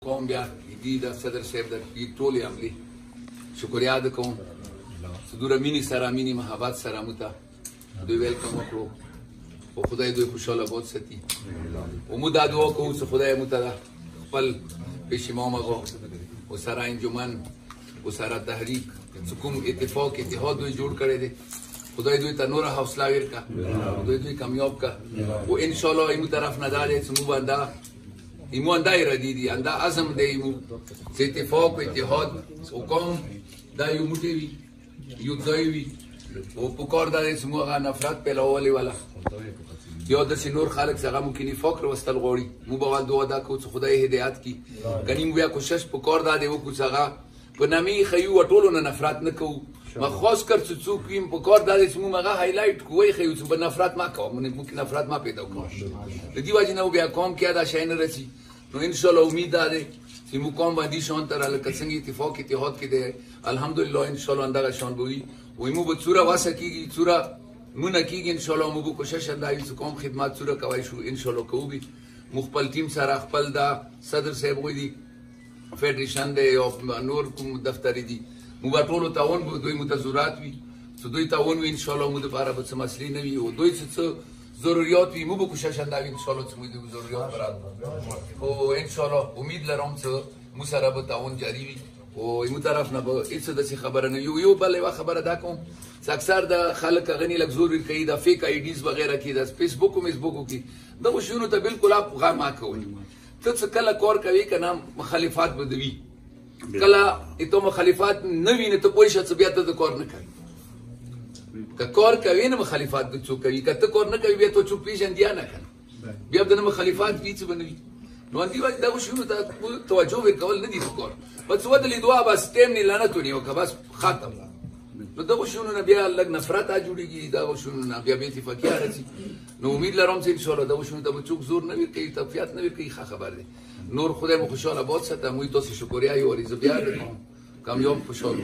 قوم بیا دې د صدر صاحب د ټولې عملې شکریا ادا کوم چې دومره مینې سره مینې محبت سره موږ ته دوی ویلکم وکړو او خدای دوی خوشحاله باد ساتي او موږ دا دعا کوو چې خدای موږ ته خپل پېشمام هغه وسره انجمن وسره تحریک چې کوم اتفاق اتحاد دوی جوړ کړی دی خدای دوی ته نوره حوصله ورکړه دوی کامیاب کړه او انشاءالله ایمو طرف نه دا دی چې موږ باندې ایمو انده ارادي دي انده عزم دی ایمو چې اتفاق و اتحاد او قوم دا یو موټی وي یو ځای وي او پکار دا دی چې موږ هغه نفرت پیلولې والا یا داسې نور خلک چې هغه ممکن نفاق راوستل غواړي موږ به هغه دعا دا کوو چې خدای هدایت کړي کني موږ بیا کوشش پکار دا دی وکړو چې هغه په نامې ښیو و ټولو نه نفرت نه کوو ما خاص کر چې څوک وي په کار دا دی چې موږ هغه هایلایټ کوو وښیو چې به نفرت مه کوه موږ نفرت مه پیدا کوو د دې وجې نه بیا قوم کې دا شی نه رسي نو انشاءالله امید دا دی چې موږ قوم باندې شان ته لکه څنګه اتفاق اتحاد کې دی الحمدلله انشاءالله همدغه شان به وي وایي موږ به څوره وسه کېږي څوره مونه کېږي انشاءالله موږ به کوشش دا وي چې قوم خدمت څوره کوی شو انشاءالله کوو به موږ خپل ټیم سره خپل دا صدر صاحب وایي دي فیډریشن دی او نور کوم دفتر دي موږ به ټولو تعاون به دوی مو ته ضرورت وي چې دوی تعاون وي انشاءالله موږ دپاره به څه مسلې نه وي او دوی څه ضروريات وي موږ به کوشش دا وي انشاءالله چې موږ د ضروريات برابر خو انشاءالله امید لرم چې موږ سره به تعاون جاري وي او یمو طرف نه به هېڅ داسې خبره نه وي یو بله یوه خبره دا کوم چې اکثر د خلک هغه نه لږ زور ورکوي دا فیک آی ډیز وغیره کې د فیسبوک او میسبوکو کې دغو شیونو ته بلکل آپ غم مه کوئ ته څه کله کار کوي که نه مخالفات به د وي کله ته مخالفات نه وي نه ته پوه شه چې بیا ته د کار نه کوي که کار کوي نه مخالفات د څوک کوي که ته کار نه کوي بیا ته څوک پېژندي یا نه که نه بیا به د نه مخالفات وي څه به نه وي نو همدې وجې دغو شیونو ته توجه ورکول نه دي پکار بس ودلې دعا بس ټیم نه لعنت ونیو که بس ختم نو دغو شیونو نه بیا لږ نفرت جوړېږي دغو شیونو نه بیا بې اتفاقي راسي نو امید لرم چې انشاءالله دغو شیونو ته به څوک زور نه ورکوي تقویت نه ورکوي ښه خبر دی نور خدای مو خوشحاله باد ساته موږ تاسې شکریا یو وارې زه بیا درکوم کامیاب خوشحال